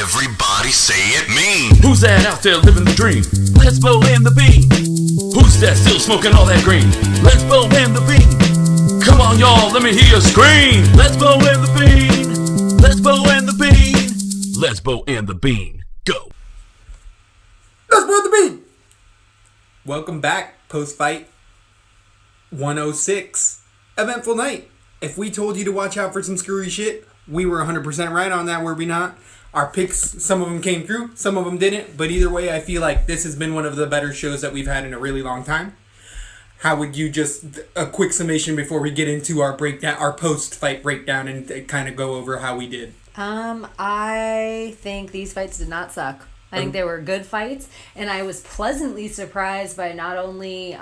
Everybody say it mean. Who's that out there living the dream? Let's blow in the bean. Who's that still smoking all that green? Let's blow in the bean. Come on, y'all, let me hear you scream. Let's blow in the bean. Let's blow in the bean. Let's blow in the bean. Go. Let's blow the bean. Welcome back, post-fight 106. Eventful night. If we told you to watch out for some screwy shit, we were 100% right on that, were we not? Our picks, some of them came through, some of them didn't. But either way, I feel like this has been one of the better shows that we've had in a really long time. How would you just, a quick summation before we get into our breakdown, our post-fight breakdown, and kind of go over how we did? I think these fights did not suck. I think they were good fights. And I was pleasantly surprised by not only,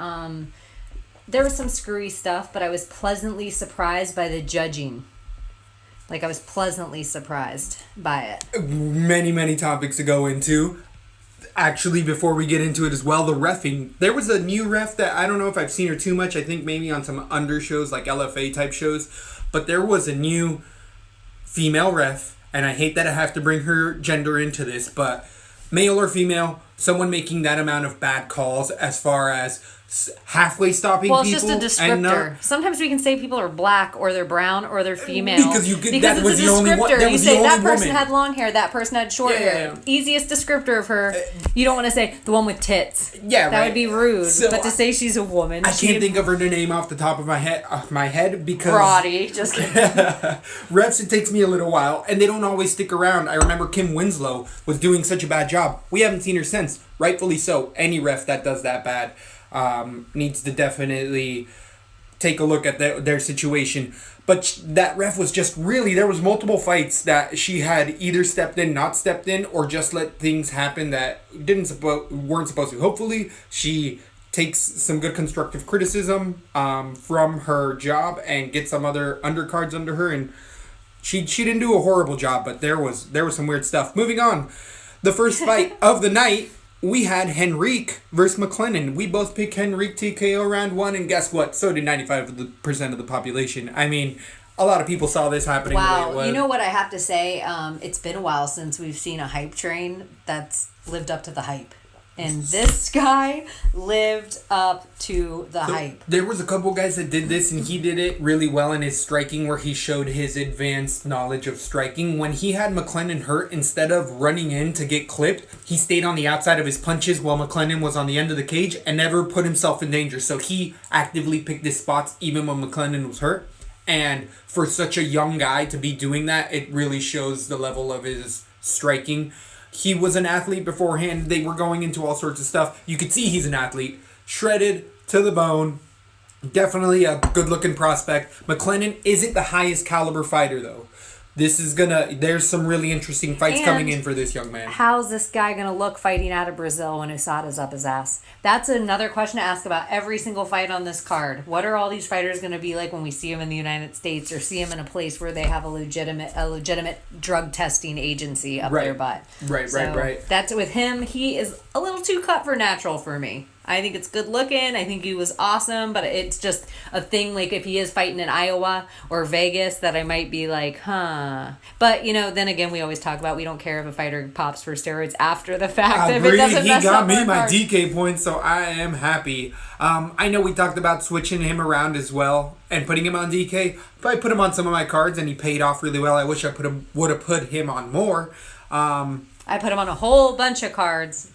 there was some screwy stuff, but I was pleasantly surprised by the judging. Like, I was pleasantly surprised by it. Many topics to go into. Actually, before we get into it as well, the reffing. There was a new ref that I don't know if I've seen her too much. I think maybe on some under shows, like LFA type shows. But there was a new female ref. And I hate that I have to bring her gender into this. But male or female, someone making that amount of bad calls as far as halfway stopping people. Well, it's just a descriptor. Sometimes we can say people are black or they're brown or they're female. Because it's a descriptor. You say that person had long hair, that person had short hair. Easiest descriptor of her. You don't want to say the one with tits. Yeah, that would be rude. So but to say she's a woman. I can't think of her name off the top of my head because Roddy. Just kidding. Refs, it takes me a little while, and they don't always stick around. I remember Kim Winslow was doing such a bad job. We haven't seen her since. Rightfully so. Any ref that does that bad needs to definitely take a look at their situation. But that ref was just really, there was multiple fights that she had either stepped in, not stepped in, or just let things happen that weren't supposed to. Hopefully, she takes some good constructive criticism from her job and gets some other undercards under her. And she didn't do a horrible job, but there was some weird stuff. Moving on, the first fight of the night. We had Henrique versus McLennan. We both picked Henrique TKO round 1, and guess what? So did 95% of the population. I mean, a lot of people saw this happening. Wow, you know what I have to say? It's been a while since we've seen a hype train that's lived up to the hype. And this guy lived up to the hype. There was a couple guys that did this, and he did it really well in his striking, where he showed his advanced knowledge of striking. When he had McLennan hurt, instead of running in to get clipped, he stayed on the outside of his punches while McLennan was on the end of the cage and never put himself in danger. So he actively picked his spots even when McLennan was hurt. And for such a young guy to be doing that, it really shows the level of his striking. He was an athlete beforehand. They were going into all sorts of stuff. You could see he's an athlete. Shredded to the bone. Definitely a good-looking prospect. McLennan isn't the highest caliber fighter, though. There's some really interesting fights coming in for this young man. How's this guy going to look fighting out of Brazil when USADA's up his ass? That's another question to ask about every single fight on this card. What are all these fighters going to be like when we see them in the United States or see them in a place where they have a legitimate drug testing agency up their butt? Right. That's with him. He is a little too cut for natural for me. I think it's good looking. I think he was awesome, but it's just a thing like if he is fighting in Iowa or Vegas that I might be like, huh. But, then again, we always talk about we don't care if a fighter pops for steroids after the fact. If it doesn't mess up he got me my card. DK points, so I am happy. I know we talked about switching him around as well and putting him on DK, but I put him on some of my cards and he paid off really well. I wish I would have put him on more. I put him on a whole bunch of cards,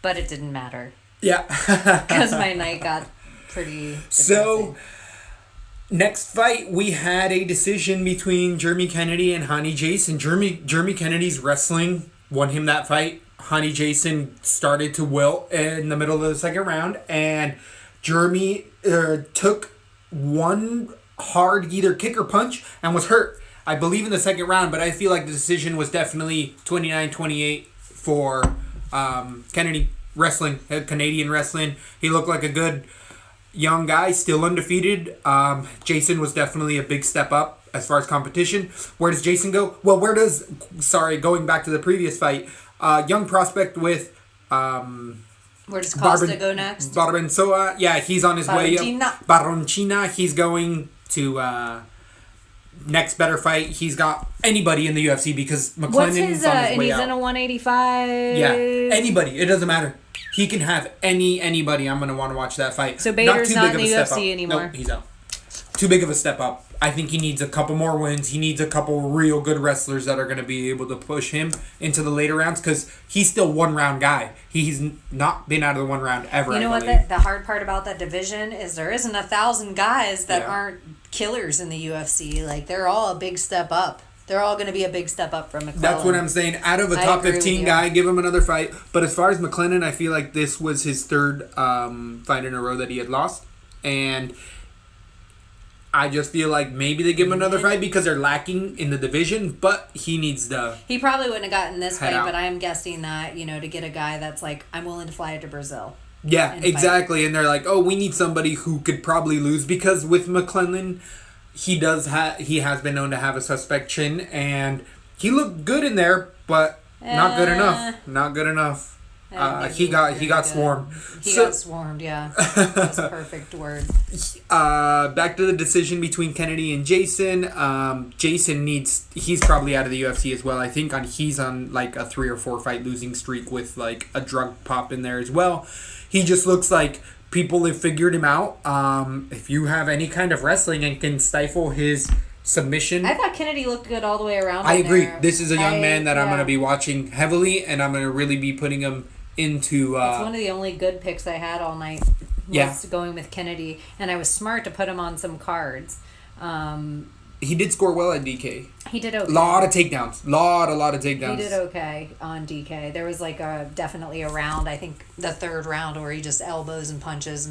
but it didn't matter. Yeah. Because my night got pretty depressing. So, next fight, we had a decision between Jeremy Kennedy and Hani Jason. Jeremy Kennedy's wrestling won him that fight. Hani Jason started to wilt in the middle of the second round, and Jeremy took one hard either kick or punch and was hurt, I believe, in the second round, but I feel like the decision was definitely 29-28 for Kennedy. Wrestling, Canadian wrestling. He looked like a good young guy, still undefeated. Jason was definitely a big step up as far as competition. Where does Jason go? Well, going back to the previous fight, young prospect with where does Costa go next? Barbensoa. Yeah, he's on his way up. Barronchina. He's going to next better fight, he's got anybody in the UFC because McLennan What's is his, on his and way he's out. in a 185? Yeah, anybody. It doesn't matter. He can have anybody. I'm going to want to watch that fight. So Bader's too not big in of the a step UFC up. anymore? Nope, he's out. Too big of a step up. I think he needs a couple more wins. He needs a couple real good wrestlers that are going to be able to push him into the later rounds because he's still one-round guy. He's not been out of the one round ever, You know I what? believe. The hard part about that division is there isn't 1,000 guys that Yeah. aren't killers in the UFC. Like, they're all a big step up. They're all going to be a big step up from McClellan. That's what I'm saying. Out of a I top agree with 15 you. guy, give him another fight. But as far as McLennan, I feel like this was his third fight in a row that he had lost. And I just feel like maybe they give him another fight because they're lacking in the division, but he needs the... He probably wouldn't have gotten this Head fight, out. but I am guessing that, to get a guy that's like, I'm willing to fly to Brazil. Yeah, and fight. exactly. And they're like, oh, we need somebody who could probably lose because with McClellan, he has been known to have a suspect chin, and he looked good in there, but not good enough. Not good enough. He got swarmed. He got swarmed, yeah. That's a perfect word. Back to the decision between Kennedy and Jason. Jason he's probably out of the UFC as well. I think he's on like a 3 or 4 fight losing streak with like a drug pop in there as well. He just looks like people have figured him out. If you have any kind of wrestling and can stifle his submission. I thought Kennedy looked good all the way around. I agree. There. This is a young man that I'm going to be watching heavily, and I'm going to really be putting him into... It's one of the only good picks I had all night. Was going with Kennedy, and I was smart to put him on some cards. He did score well at DK. He did okay. Lot of takedowns. Lot of takedowns. He did okay on DK. There was like definitely a round, I think the third round, where he just elbows and punches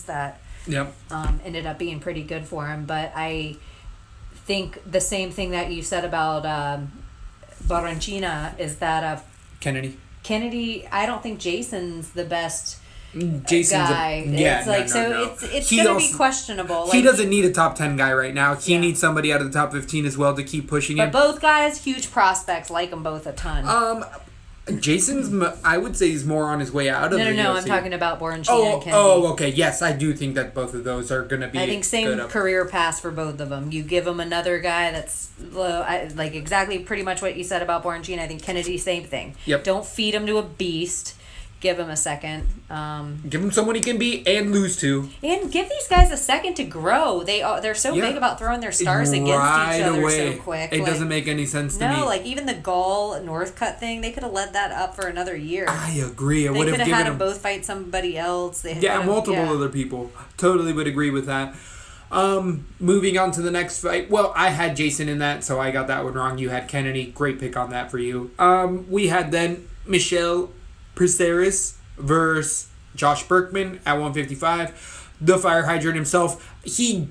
that Yep. ended up being pretty good for him. But I think the same thing that you said about Barranchina is that Kennedy, I don't think Jason's the best Jason's guy. It's going to be questionable. He doesn't need a top 10 guy right now. He Yeah. needs somebody out of the top 15 as well to keep pushing But him. both guys, huge prospects, like them both a ton. Jason's, I would say, he's more on his way out of the UFC. No, I'm talking about Barranchina and Kennedy. Okay. Yes, I do think that both of those are going to be I think same good up. career path for both of them. You give them another guy that's like exactly pretty much what you said about Barranchina. I think Kennedy, same thing. Yep. Don't feed him to a beast. Give him a second. Give him someone he can beat and lose to. And give these guys a second to grow. They're so big about throwing their stars against each other so quick. It doesn't make any sense to me. No, like even the Gall Northcutt thing, they could have let that up for another year. I agree. They could have had them both fight somebody else. Multiple other people. Totally would agree with that. Moving on to the next fight. Well, I had Jason in that, so I got that one wrong. You had Kennedy. Great pick on that for you. We had then Michel Prazeres versus Josh Berkman at 155. The fire hydrant himself. He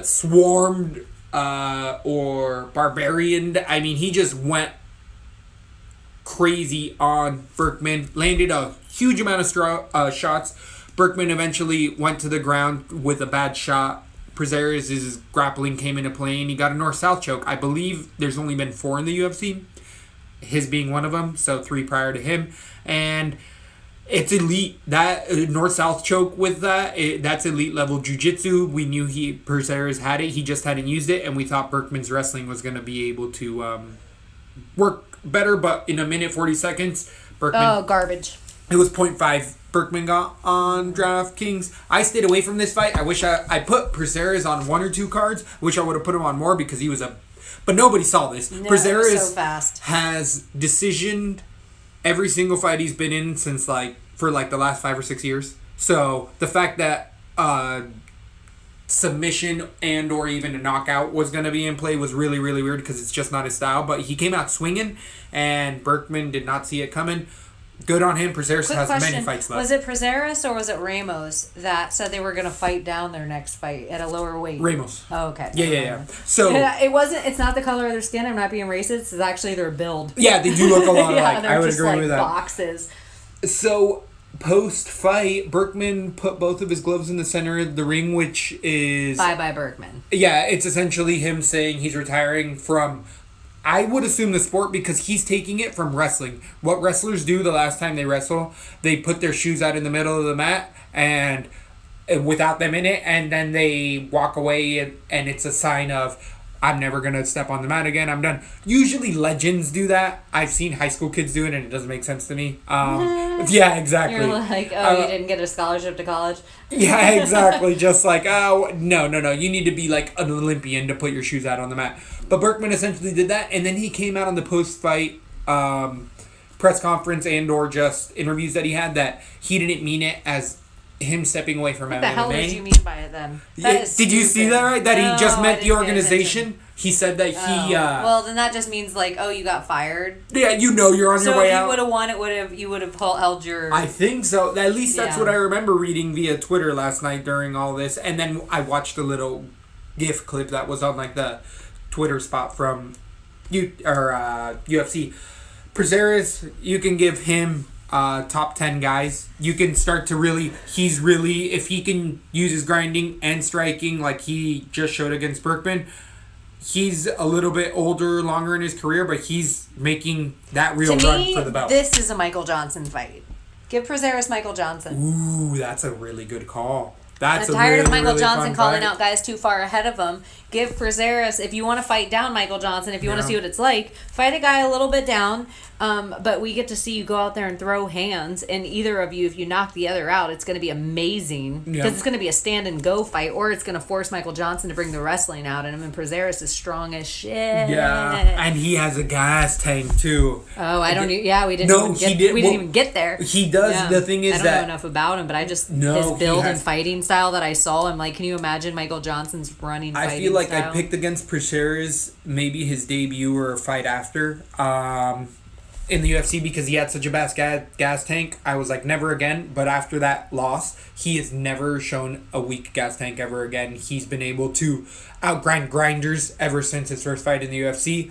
swarmed or barbarianed. I mean, he just went crazy on Berkman. Landed a huge amount of shots. Berkman eventually went to the ground with a bad shot. Prazeres' grappling came into play, and he got a north-south choke. I believe there's only been 4 in the UFC. His being one of them, so 3 prior to him. And it's elite. That north-south choke with that's elite level jiu-jitsu. We knew Prazeres had it. He just hadn't used it, and we thought Berkman's wrestling was going to be able to work better. But in a minute 40 seconds, Berkman... Oh, garbage. It was 0.5 Berkman got on DraftKings. I stayed away from this fight. I wish I put Prazeres on 1 or 2 cards. Wish I would have put him on more because he was But nobody saw this. No, Prazeres so fast. has decisioned every single fight he's been in since for the last 5 or 6 years. So the fact that submission and or even a knockout was going to be in play was really, really weird because it's just not his style. But he came out swinging, and Berkman did not see it coming. Good on him. Prazeres has many fights left. Was it Prazeres or was it Ramos that said they were going to fight down their next fight at a lower weight? Ramos. Oh, okay. Yeah. So it's not the color of their skin. I'm not being racist. It's actually their build. Yeah, they do look a lot alike. They're I would just agree with that. Boxes. So post-fight, Berkman put both of his gloves in the center of the ring, which is... Bye-bye, Berkman. Yeah, it's essentially him saying he's retiring from... I would assume the sport because he's taking it from wrestling. What wrestlers do the last time they wrestle, they put their shoes out in the middle of the mat and without them in it, and then they walk away, and it's a sign of, I'm never going to step on the mat again. I'm done. Usually legends do that. I've seen high school kids do it, and it doesn't make sense to me. Yeah, exactly. You're like, you didn't get a scholarship to college? Yeah, exactly. Just like, oh, no. You need to be like an Olympian to put your shoes out on the mat. But Berkman essentially did that, and then he came out on the post-fight press conference and or just interviews that he had that he didn't mean it as him stepping away from MMA. What the hell did you mean by it then? Did you see that right? That he just met the I didn't pay organization? He said that he... well, then that just means like, oh, you got fired. Yeah, you know you're on your way out. So if you would have won, you would have held your... I think so. At least that's what I remember reading via Twitter last night during all this. And then I watched a little GIF clip that was on like the Twitter spot from UFC. Prazeres, you can give him top 10 guys. You can start to he's really, if he can use his grinding and striking like he just showed against Berkman, he's a little bit older, longer in his career, but he's making that real run for the belt. This is a Michael Johnson fight. Give Prazeres Michael Johnson. Ooh, that's a really good call. I'm tired of Michael Johnson calling out guys too far ahead of him. Give Prazeres, if you want to fight down Michael Johnson, if you want to see what it's like, fight a guy a little bit down. But we get to see you go out there and throw hands, and either of you, if you knock the other out, it's going to be amazing because it's going to be a stand and go fight, or it's going to force Michael Johnson to bring the wrestling out in him. And Prazeres is strong as shit. Yeah, and he has a gas tank too. Oh, I don't. Yeah, we didn't. We didn't even get there. He does. Yeah. The thing is I don't know enough about him, but I just his build and fighting style that I saw. I'm like, can you imagine Michael Johnson's running? I feel like style? I picked against Prazeres maybe his debut or a fight after. In the UFC because he had such a bad gas tank. I was like, never again. But after that loss, he has never shown a weak gas tank ever again. He's been able to outgrind grinders ever since his first fight in the UFC.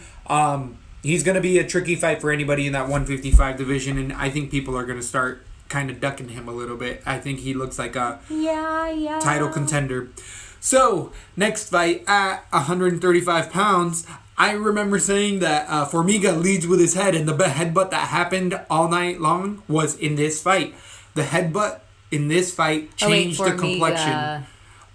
He's going to be a tricky fight for anybody in that 155 division, and I think people are going to start kind of ducking him a little bit. I think he looks like a title contender. So, next fight at 135 pounds, I remember saying that Formiga leads with his head, and the headbutt that happened all night long was in this fight. The headbutt in this fight changed the complexion.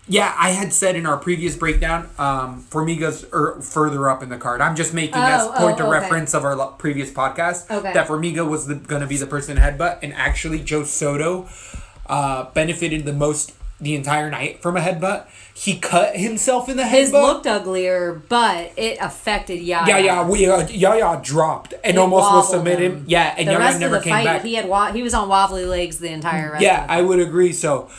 Yeah, I had said in our previous breakdown, Formiga's further up in the card. I'm just making as point of reference of our previous podcast that Formiga was going to be the person to headbutt, and actually Joe Soto benefited the most the entire night from a headbutt. He cut himself in the headbutt. His looked uglier, but it affected Yaya. Yaya dropped and almost was submitted. Yeah, and Yaya never came back. He was on wobbly legs the entire rest of the fight. I would agree. So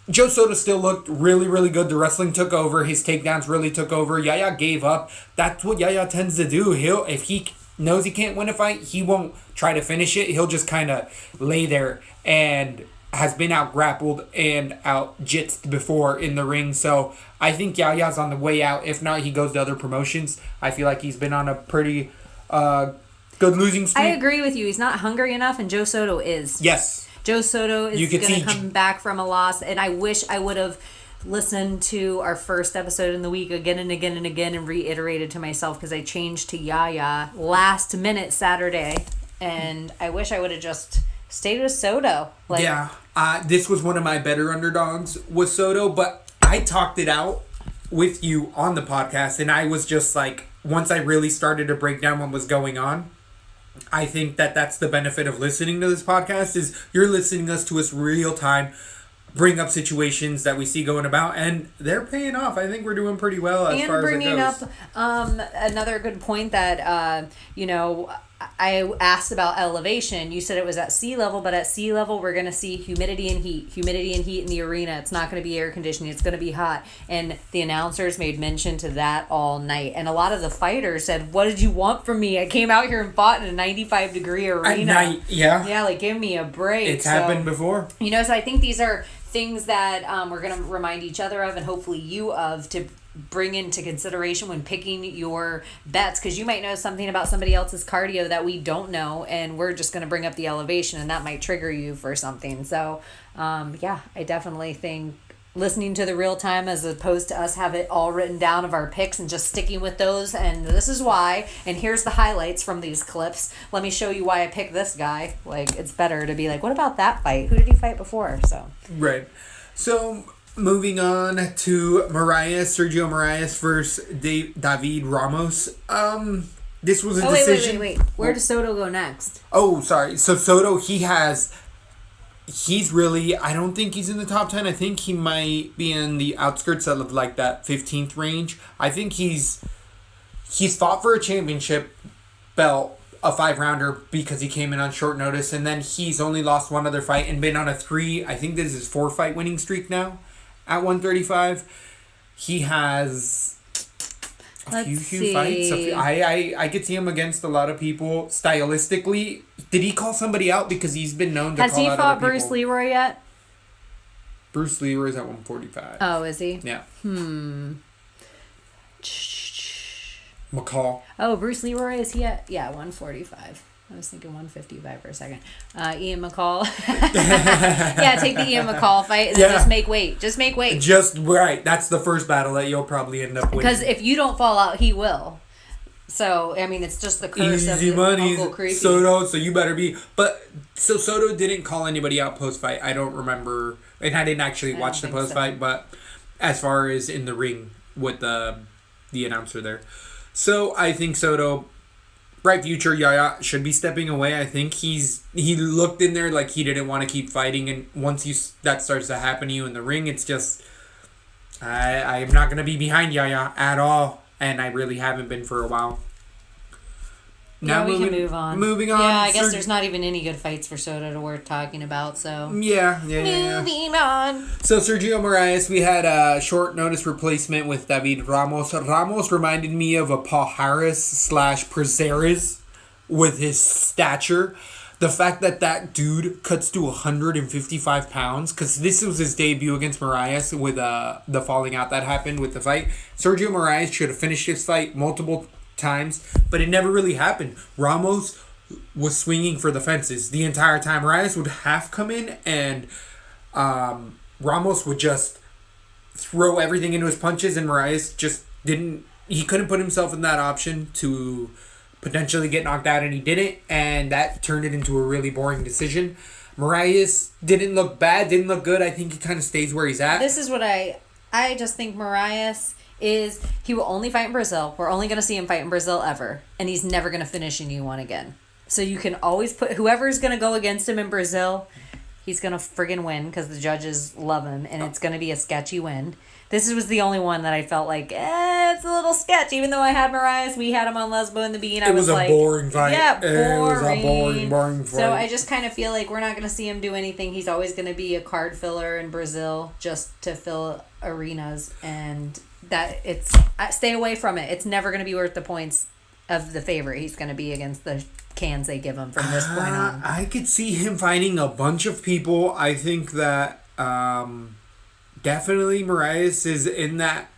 Joe Soto still looked really, really good. The wrestling took over. His takedowns really took over. Yaya gave up. That's what Yaya tends to do. If he knows he can't win a fight, he won't try to finish it. He'll just kind of lay there and has been out grappled and out jitzed before in the ring. So I think Yaya's on the way out. If not, he goes to other promotions. I feel like he's been on a pretty good losing streak. I agree with you. He's not hungry enough, and Joe Soto is. Yes. Joe Soto is going to come back from a loss, and I wish I would have listened to our first episode in the week again and again and again and reiterated to myself because I changed to Yaya last minute Saturday, and I wish I would have just stayed with Soto. This was one of my better underdogs was Soto, but I talked it out with you on the podcast, and I was just like, once I really started to break down what was going on, I think that's the benefit of listening to this podcast is you're listening to us real time, bring up situations that we see going about, and they're paying off. I think we're doing pretty well as far as it goes. And bringing up another good point that, I asked about elevation. You said it was at sea level, but at sea level, we're going to see humidity and heat. Humidity and heat in the arena. It's not going to be air conditioning. It's going to be hot. And the announcers made mention to that all night. And a lot of the fighters said, what did you want from me? I came out here and fought in a 95-degree arena. At night, yeah. Yeah, give me a break. It's happened before. So I think these are things that we're going to remind each other of and hopefully you of to bring into consideration when picking your bets, because you might know something about somebody else's cardio that we don't know, and we're just going to bring up the elevation and that might trigger you for something. So I definitely think listening to the real time as opposed to us have it all written down of our picks and just sticking with those, and this is why, and here's the highlights from these clips, let me show you why I picked this guy. It's better to be like, what about that fight? Who did he fight before? So right. So, moving on to Sergio Moraes versus David Ramos. This was a decision. Wait. Where does Soto go next? Oh, sorry. So Soto, he's really, I don't think he's in the top 10. I think he might be in the outskirts of like that 15th range. I think he's fought for a championship belt, a 5-rounder, because he came in on short notice, and then he's only lost one other fight and been on a 4-fight winning streak now at 135. He has a few fights. I could see him against a lot of people stylistically. Did he call somebody out? Because he's been known to Has call he out fought other Bruce people. Leroy yet? Bruce Leroy's at 145. Oh, is he? Yeah. McCall. Oh, Bruce Leroy, is he at? Yeah, 145. I was thinking 155 for a second. Ian McCall. Yeah, take the Ian McCall fight and then just make weight. Just make weight. Just right. That's the first battle that you'll probably end up winning. Because if you don't fall out, he will. So, I mean, it's just the curse Easy of money, Uncle Creepy. Soto, so you better be. But, so Soto didn't call anybody out post-fight. I don't remember. And I didn't actually watch the post-fight, but as far as in the ring with the announcer there. So, I think Soto, bright future, Yaya should be stepping away. I think he looked in there like he didn't want to keep fighting, and once that starts to happen to you in the ring, it's just, I'm not going to be behind Yaya at all, and I really haven't been for a while. Now we can move on. Moving on. Yeah, I guess there's not even any good fights for Soto to worth talking about, so. Yeah. Moving on. So, Sergio Moraes, we had a short notice replacement with David Ramos. Ramos reminded me of a Paul Harris / Prazeres with his stature. The fact that dude cuts to 155 pounds, because this was his debut against Moraes with the falling out that happened with the fight. Sergio Moraes should have finished his fight multiple times, but it never really happened. Ramos was swinging for the fences the entire time. Moraes would half come in, and Ramos would just throw everything into his punches, and Moraes just couldn't put himself in that option to potentially get knocked out, and he didn't, and that turned it into a really boring decision. Moraes didn't look bad, didn't look good. I think he kind of stays where he's at. This is what I just think Moraes he will only fight in Brazil. We're only going to see him fight in Brazil ever. And he's never going to finish in U1 again. So you can always put whoever's going to go against him in Brazil, he's going to friggin' win because the judges love him. And it's going to be a sketchy win. This was the only one that I felt like, it's a little sketch. Even though I had Moraes, we had him on Lesbo and the Bean. It was a boring fight. Yeah, boring. It was a boring fight. So I just kind of feel like we're not going to see him do anything. He's always going to be a card filler in Brazil just to fill arenas. And stay away from it. It's never going to be worth the points of the favorite he's going to be against the cans they give him from this point on. I could see him fighting a bunch of people. I think that definitely Moraes is in that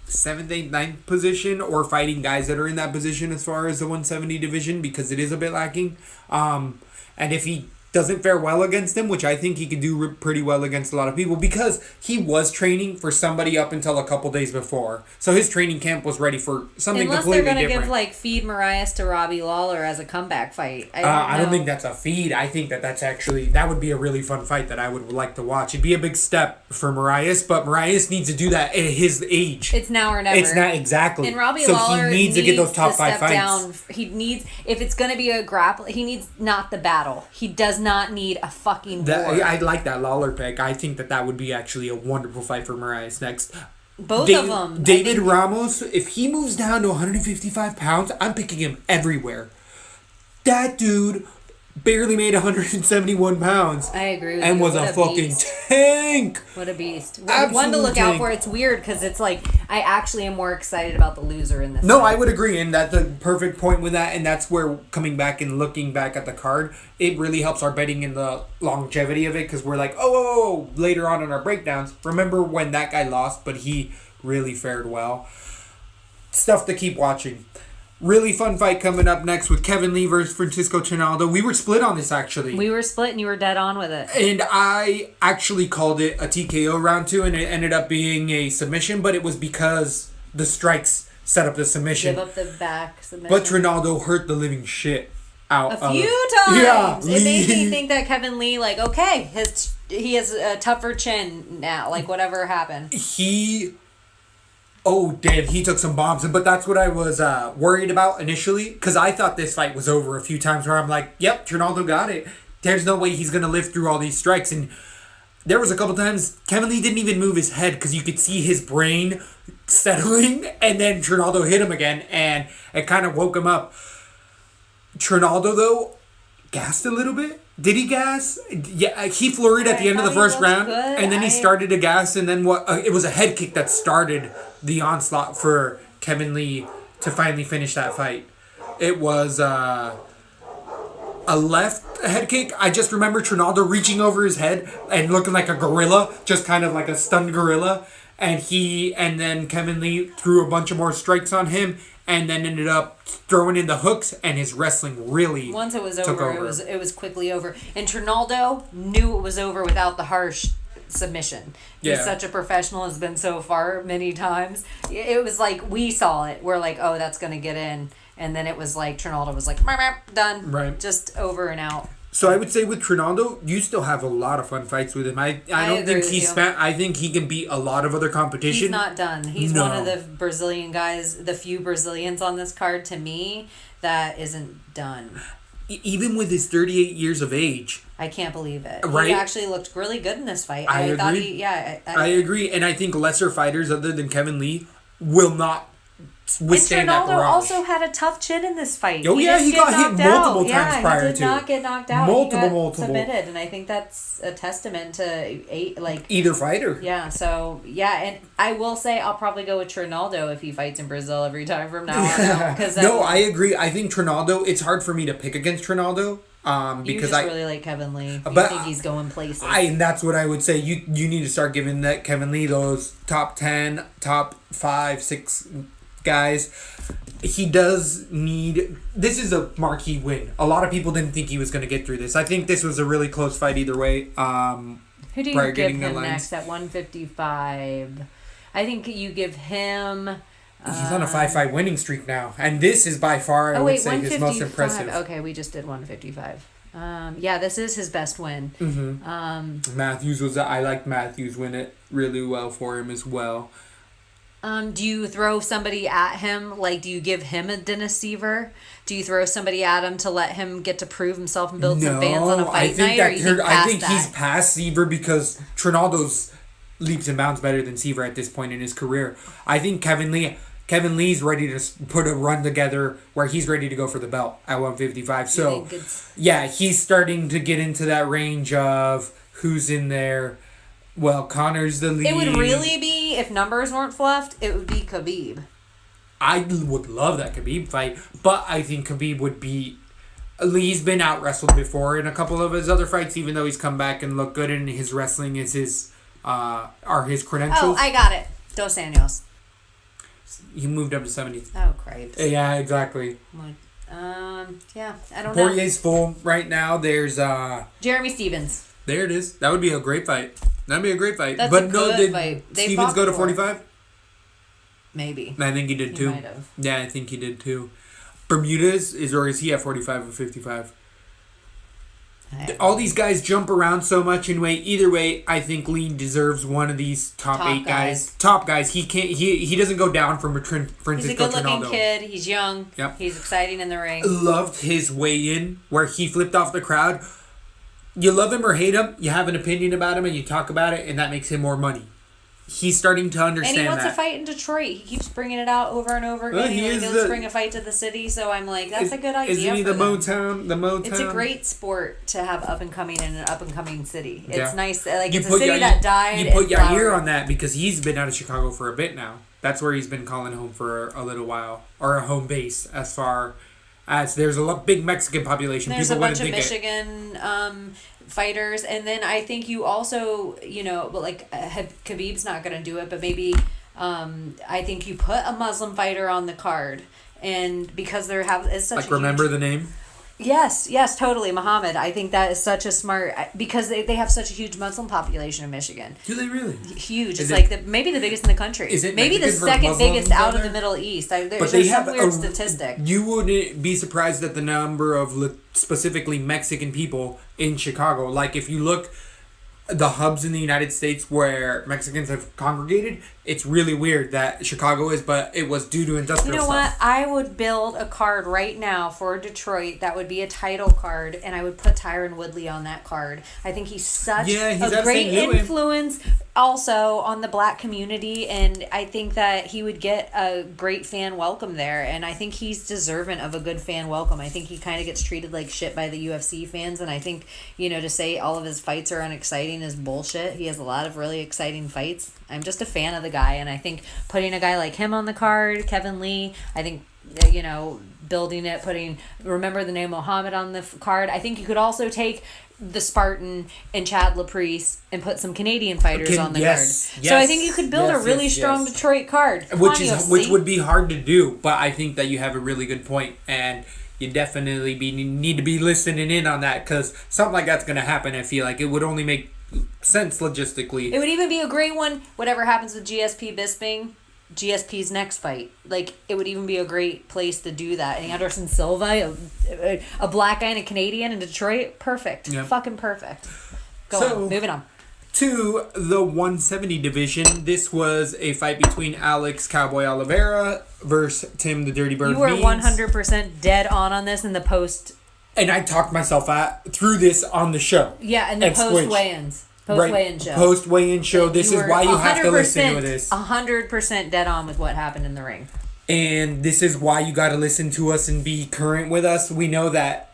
7th, 8th, 9th position, or fighting guys that are in that position as far as the 170 division, because it is a bit lacking. And if he doesn't fare well against him, which I think he could do pretty well against a lot of people, because he was training for somebody up until a couple days before. So his training camp was ready for something completely different. Unless they're going to give, feed Moraes to Robbie Lawler as a comeback fight. I don't think that's a feed. I think that would be a really fun fight that I would like to watch. It'd be a big step for Moraes, but Moraes needs to do that at his age. It's now or never. It's not exactly. And Robbie Lawler he needs to get those top 5 fights. Down. He needs, if it's going to be a grapple, he needs not the battle. He does not need a fucking war. I like that Lawler pick. I think that would be actually a wonderful fight for Moraes next. Both of them. David Ramos, if he moves down to 155 pounds, I'm picking him everywhere. That dude barely made 171 pounds. I agree with and you. Was a fucking tank. What a beast. Absolute one to look tank. out for. It's weird because it's like I actually am more excited about the loser in this. No, fight. I would agree, and that's the perfect point with that, and that's where coming back and looking back at the card, it really helps our betting in the longevity of it, because we're like, later on in our breakdowns, remember when that guy lost, but he really fared well. Stuff to keep watching. Really fun fight coming up next with Kevin Lee versus Francisco Trinaldo. We were split on this, actually. We were split, and you were dead on with it. And I actually called it a TKO round 2, and it ended up being a submission, but it was because the strikes set up the submission. Give up the back submission. But Trinaldo hurt the living shit out A few times. Yeah, It made me Lee. think that Kevin Lee, like, okay, he has a tougher chin now. Like, whatever happened. Oh, damn, he took some bombs. But that's what I was worried about initially. Because I thought this fight was over a few times where I'm like, yep, Trinaldo got it. There's no way he's going to live through all these strikes. And there was a couple times Kevin Lee didn't even move his head because you could see his brain settling. And then Trinaldo hit him again. And it kind of woke him up. Trinaldo, though, gassed a little bit. Did he gas? Yeah, he flurried at the end of the first round, good. and then he started to gas, and then it was a head kick that started the onslaught for Kevin Lee to finally finish that fight. It was a left head kick. I just remember Trinaldo reaching over his head and looking like a gorilla, just kind of like a stunned gorilla, and then Kevin Lee threw a bunch of more strikes on him, and then ended up throwing in the hooks, and his wrestling really Once it was took over, it was quickly over. And Trinaldo knew it was over without the harsh submission. Yeah. He's such a professional, has been so far many times. It was like, we saw it. We're like, oh, that's going to get in. And then it was like, Trinaldo was like, done. Right. Just over and out. So I would say with Trinaldo, you still have a lot of fun fights with him. I don't agree think with he's you. I think he can beat a lot of other competition. He's not done. He's No. one of the Brazilian guys, the few Brazilians on this card to me that isn't done. Even with his 38 years of age. I can't believe it. Right? He actually looked really good in this fight. I thought agree. I agree, and I think lesser fighters other than Kevin Lee will not And withstand that Trinaldo barrage. also had a tough chin in this fight. Oh, yeah, didn't he get got hit knocked out. multiple times prior he did to. not get knocked out. Multiple. Submitted, and I think that's a testament to Either fighter. Yeah, so, yeah, and I will say I'll probably go with Trinaldo if he fights in Brazil every time from now on. Cause No, I agree. I think Trinaldo, it's hard for me to pick against Trinaldo. You Because just really like Kevin Lee. You but think he's going places. and that's what I would say. You need to start giving that Kevin Lee those top 10, top 5, 6 guys. He does need... This is a marquee win. A lot of people didn't think he was going to get through this. I think this was a really close fight either way. Who do you give him next at 155? I think you give him... He's on a 5-fight winning streak now. And this is by far, I would say, his most impressive. Okay, we just did 155. Yeah, this is his best win. Mm-hmm. Matthews was... I liked Matthews win it really well for him as well. Do you throw somebody at him? Like, do you give him a Dennis Seaver? Do you throw somebody at him to let him get to prove himself and build some fans on a fight night? I think he's past Seaver because Trinaldo's leaps and bounds better than Seaver at this point in his career. I think Kevin Lee's ready to put a run together where he's ready to go for the belt at 155. So, yeah, he's starting to get into that range of who's in there. Well, Connor's the lead. It would really be, if numbers weren't fluffed, it would be Khabib. I would love that Khabib fight, but I think Khabib would beat... Lee's been out-wrestled before in a couple of his other fights, even though he's come back and looked good, and his wrestling is his credentials. Oh, I got it. Dos Anjos. He moved up to 70. Oh, cripes. Yeah, exactly. Yeah, I don't know. Poirier's full right now. There's Jeremy Stevens. There it is. That would be a great fight. That'd be a great fight. That's but a no, good did fight. They Stevens fought go to before. 45? Maybe. I think he did too. He might have. Yeah, I think he did too. Bermudez is he at 45 or 55? All these guys jump around so much in weight. Either way, I think Lee deserves one of these top 8 guys. Top guys. He can't. He doesn't go down from Francisco He's a good-looking Trinaldo. kid. He's young. Yep. He's exciting in the ring. Loved his weigh-in where he flipped off the crowd. You love him or hate him. You have an opinion about him and you talk about it, and that makes him more money. He's starting to understand that. And he wants to fight in Detroit. He keeps bringing it out over and over again. Well, Let's bring a fight to the city. So I'm like, that's a good idea. Isn't he for the them. Motown? It's a great sport to have up and coming in an up and coming city. It's Yeah. nice. Like, You it's a put city that died. You put and flowered. Yair on that because he's been out of Chicago for a bit now. That's where he's been calling home for a little while, or a home base. As far as there's a big Mexican population, There's people a bunch of wouldn't think Michigan fighters, and then I think you also, but like Khabib's not going to do it, but maybe I think you put a Muslim fighter on the card, and because it's such remember the name? Yes, totally. Muhammad. I think that is such a smart, because they have such a huge Muslim population in Michigan. Do they really? Huge. Is It's like maybe the biggest in the country. Is it maybe the Mexicans versus second Muslims biggest out of there? the Middle East? But There's they some have weird statistic. You wouldn't be surprised at the number of specifically Mexican people in Chicago. Like if you look the hubs in the United States where Mexicans have congregated, it's really weird that Chicago is, but it was due to industrial You know stuff. what? I would build a card right now for Detroit that would be a title card, and I would put Tyron Woodley on that card. I think he's such he's a out of great St. Louis. influence also on the black community, and I think that he would get a great fan welcome there, and I think he's deserving of a good fan welcome. I think he kind of gets treated like shit by the UFC fans, and I think, to say all of his fights are unexciting is bullshit. He has a lot of really exciting fights. I'm just a fan of the guy, and I think putting a guy like him on the card, Kevin Lee, I think, building it, remember the name Mohammed on the card. I think you could also take the Spartan and Chad LaPrice and put some Canadian fighters on the card. So I think you could build a really strong Detroit card. Which would be hard to do, but I think that you have a really good point, and you definitely need to be listening in on that, because something like that's going to happen. I feel like it would only make sense logistically. It would even be a great one, whatever happens with GSP Bisping, GSP's next fight. Like, it would even be a great place to do that. And Anderson Silva, a black guy and a Canadian in Detroit, perfect. Yep. Fucking perfect. Go on, moving on. To the 170 division, this was a fight between Alex Cowboy Oliveira versus Tim the Dirty Bird You were Means. 100% dead on this in the post. And I talked myself through this on the show. Yeah, and the post weigh-ins. Post-weigh-in show. Post-weigh-in show. This is why you have to listen to this. 100% dead on with what happened in the ring. And this is why you got to listen to us and be current with us. We know that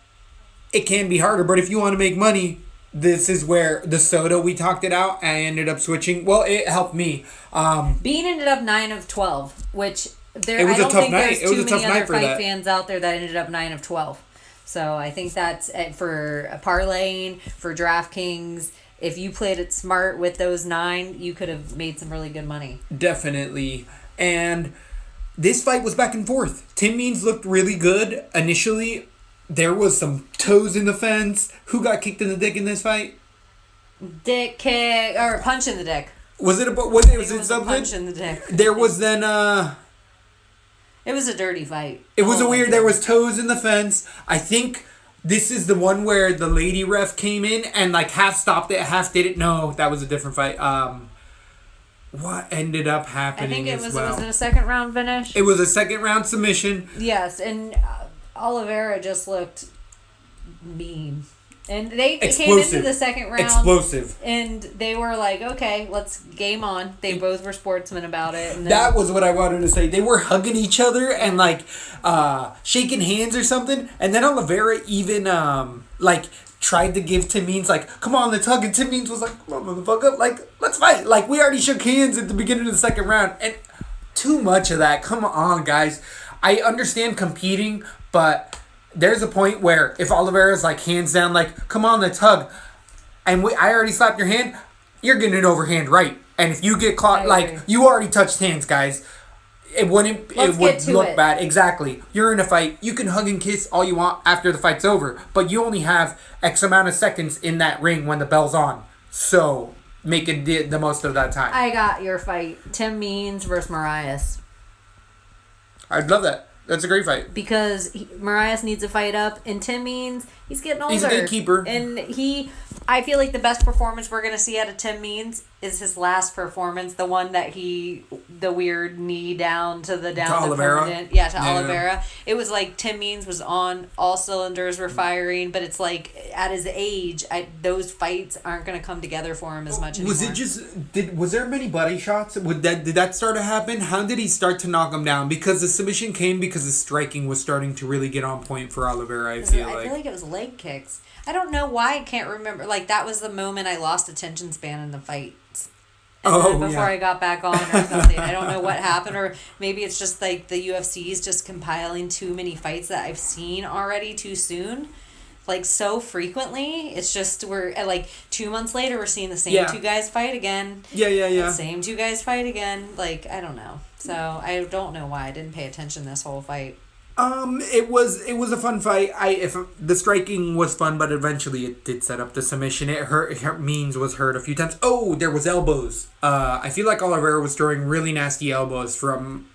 it can be harder, but if you want to make money, this is where the soda, we talked it out. I ended up switching. Well, it helped me. Bean ended up 9 of 12, which It was I a don't tough think night. there's It was too a tough many night other for fight that. fans out there that ended up 9 of 12. So I think that's for parlaying, for DraftKings. If you played it smart with those 9, you could have made some really good money. Definitely. And this fight was back and forth. Tim Means looked really good initially. There was some toes in the fence. Who got kicked in the dick in this fight? Dick kick, or punch in the dick. Was it something? Punch in the dick. There was then It was a dirty fight. it was a weird. There was toes in the fence. I think this is the one where the lady ref came in and like half stopped it, half did it. No, that was a different fight. What ended up happening? I think it was. well? Was it a second round finish? It was a second round submission. Yes, and Oliveira just looked mean. And they came into the second round. Explosive. And they were like, okay, let's game on. They both were sportsmen about it. And then, That was what I wanted to say. They were hugging each other and like shaking hands or something. And then Oliveira even like tried to give Tim Means like, come on, let's hug. And Tim Means was like, come on, motherfucker, like, let's fight. Like, we already shook hands at the beginning of the second round. And too much of that. Come on, guys. I understand competing, but there's a point where if Oliveira's like hands down, like, come on, let's hug, and I already slapped your hand, you're getting an overhand right. And if you get caught, like, you already touched hands, guys. It wouldn't. It would look bad. Exactly. You're in a fight. You can hug and kiss all you want after the fight's over, but you only have X amount of seconds in that ring when the bell's on. So make it the most of that time. I got your fight. Tim Means versus Marias. I'd love that. That's a great fight. Because Marias needs a fight up, and Tim Means, he's getting older. He's a gatekeeper. And I feel like the best performance we're going to see out of Tim Means is his last performance, the one that the weird knee down to the Oliveira. Yeah, to Oliveira. It was like Tim Means was on, all cylinders were firing, but it's like at his age, those fights aren't going to come together for him as much anymore. Was there many body shots? Did that start to happen? How did he start to knock him down? Because the submission came because the striking was starting to really get on point for Oliveira, I feel like it was leg kicks. I don't know why I can't remember. Like, that was the moment I lost attention span in the fight. And then before I got back on or something. I don't know what happened, or maybe it's just like the UFC is just compiling too many fights that I've seen already too soon. Like, so frequently. It's just we're like 2 months later we're seeing the same two guys fight again. Yeah. The same two guys fight again. Like, I don't know. So I don't know why I didn't pay attention this whole fight. It was a fun fight. If the striking was fun, but eventually it did set up the submission. It hurt. Means was hurt a few times. Oh, there was elbows. I feel like Oliveira was throwing really nasty elbows from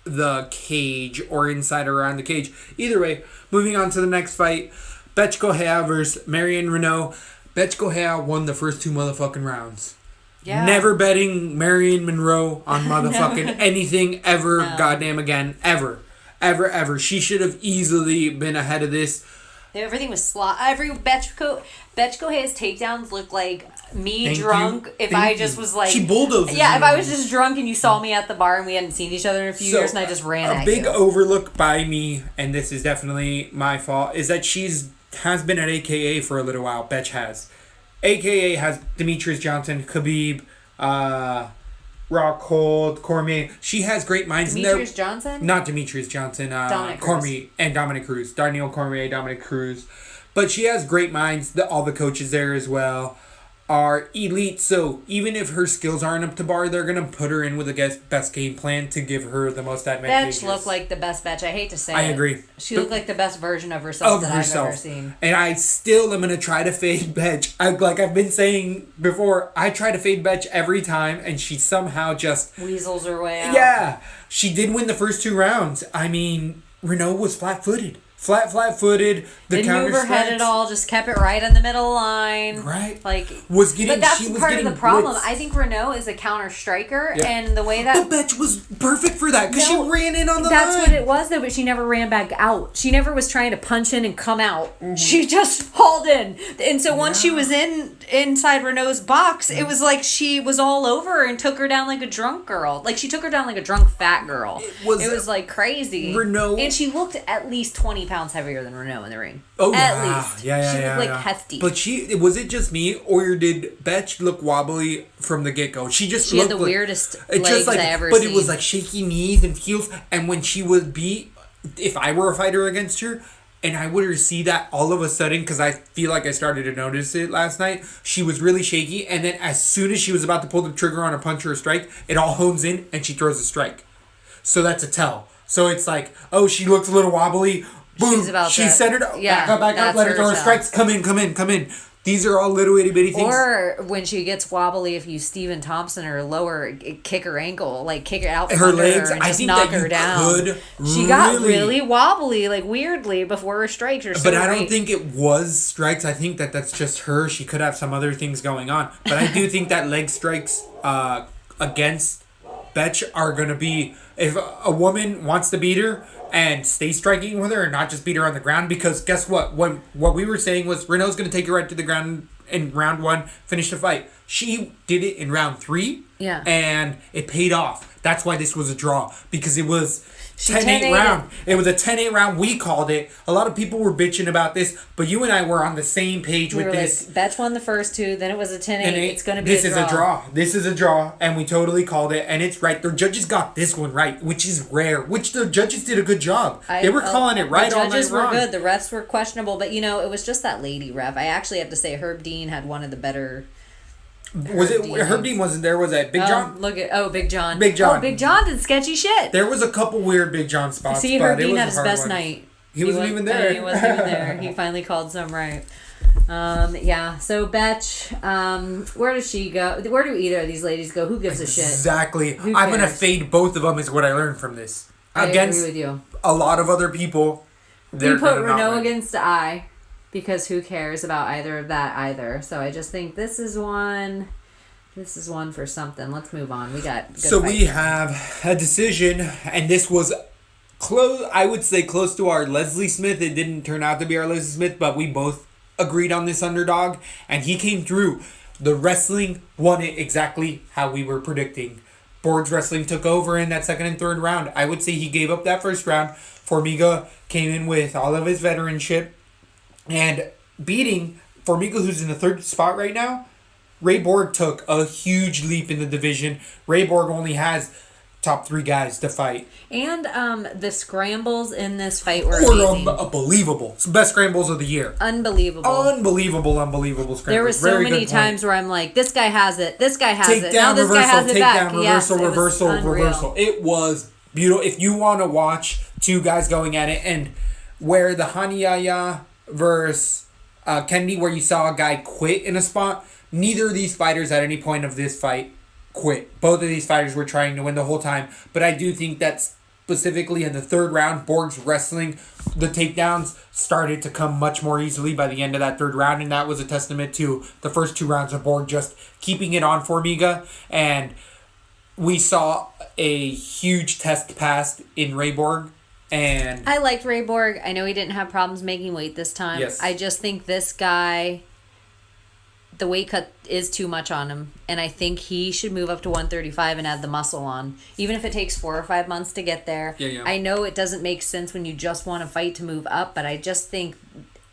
the cage or inside or around the cage. Either way, moving on to the next fight, Bethe Correia versus Marion Renault. Bethe Correia won the first 2 motherfucking rounds. Yeah. Never betting Marion Monroe on motherfucking anything ever, goddamn again, ever. Ever. She should have easily been ahead of this. Everything was Bethe Correia's takedowns look like me Thank drunk. you. If Thank I you. just was like... She bulldozes Yeah, you. if I was just drunk and you saw me at the bar and we hadn't seen each other in a few years and I just ran at you. A big overlook by me, and this is definitely my fault, is that has been at AKA for a little while. Bethe has. AKA has Demetrius Johnson, Khabib, Rockhold, Cormier. She has great minds. Demetrius Johnson? Not Demetrius Johnson. Dominic Cormier and Dominic Cruz. Daniel Cormier, Dominic Cruz. But she has great minds. All the coaches there as well are elite. So even if her skills aren't up to bar, they're going to put her in with the best game plan to give her the most advantageous. Bethe looked like the best Bethe. I hate to say it. I agree. She looked like the best version of herself that I've ever seen. And I still am going to try to fade Bethe. Like I've been saying before, I try to fade Bethe every time, and she somehow just... weasels her way out. Yeah. She did win the first 2 rounds. I mean, Renault was flat-footed. Flat-footed. Didn't move her head at all. Just kept it right in the middle line. Right. Like, was getting. But that's she was part of getting the problem. blitzed. I think Renault is a counter striker, Yeah. and the way that But Bethe was perfect for that because No, she ran in on the that's line. what it was though. But she never ran back out. She never was trying to punch in and come out. Mm-hmm. She just hauled in, and so once she was inside Renault's box, it was like she was all over her and took her down like a drunk girl. Like she took her down like a drunk fat girl. It was like crazy. Renault, and she looked at least 20 pounds heavier than Renault in the ring. Oh, at yeah. least. Yeah, She looked like hefty. But was it just me, or did Bethe look wobbly from the get go? She just had looked the like, weirdest it legs I ever But seen. it was like shaky knees and heels, and when she would beat, if I were a fighter against her, and I would see that all of a sudden, because I feel like I started to notice it last night, she was really shaky, and then as soon as she was about to pull the trigger on a punch or a strike, it all hones in, and she throws a strike. So that's a tell. So it's like, oh, she looks a little wobbly. Boom. She's centered. Yeah, back up. Let her throw her strikes. Come in. These are all little itty bitty things. Or when she gets wobbly, if you Stephen Thompson or lower, kick her ankle, like kick her out from her under legs. her and I just think knock that you her down. could She got really wobbly, like weirdly before her strikes. But I don't think it was strikes. I think that's just her. She could have some other things going on. But I do think that leg strikes against Bethe are going to be, if a woman wants to beat her and stay striking with her and not just beat her on the ground, because guess what? What we were saying was Renault's going to take her right to the ground in round 1, finish the fight. She did it in round 3, and it paid off. That's why this was a draw, because it was 10-8 round. It was a 10-8 round. We called it. A lot of people were bitching about this, but you and I were on the same page with this. Like, Bethe won the first 2, then it was a 10-8. It's going to be a draw. This is a draw, and we totally called it, and it's right. The judges got this one right, which is rare, which the judges did a good job. They were calling it right all night long. The judges were good. The refs were questionable, but, it was just that lady ref. I actually have to say Herb Dean had one of the better... Herb Dean wasn't there? Was that Big John? Big John. Big John. Oh, Big John did sketchy shit. There was a couple weird Big John spots. See, Herb Dean had his best night. He wasn't even there. He wasn't even there. He finally called some right. So Bethe, where does she go? Where do either of these ladies go? Who gives a shit? Exactly. I'm going to fade both of them is what I learned from this. I agree with you. A lot of other people. We put Renault against I, because who cares about either of that either. So I just think this is one for something. Let's move on. We got good fights. We have a decision, and this was close. I would say close to our Leslie Smith. It didn't turn out to be our Leslie Smith, but we both agreed on this underdog, and he came through. The wrestling won it exactly how we were predicting. Boards wrestling took over in that second and third round. I would say he gave up that first round. Formiga came in with all of his veteranship and beating Formiga, who's in the third spot right now. Ray Borg took a huge leap in the division. Ray Borg only has top 3 guys to fight. And the scrambles in this fight were amazing. Unbelievable. Best scrambles of the year. Unbelievable scrambles. There were so many times where I'm like, this guy has it. This guy has it. Now this guy has it back. Reversal. It was beautiful. If you want to watch two guys going at it, and where the Hanayaya versus Kennedy, where you saw a guy quit in a spot, neither of these fighters at any point of this fight quit. Both of these fighters were trying to win the whole time, but I do think that specifically in the third round, Borg's wrestling, the takedowns started to come much more easily by the end of that third round, and that was a testament to the first 2 rounds of Borg just keeping it on Formiga, and we saw a huge test passed in Ray Borg. And I liked Ray Borg. I know he didn't have problems making weight this time. Yes. I just think this guy, the weight cut is too much on him. And I think he should move up to 135 and add the muscle on. Even if it takes 4 or 5 months to get there. Yeah. I know it doesn't make sense when you just want to fight to move up, but I just think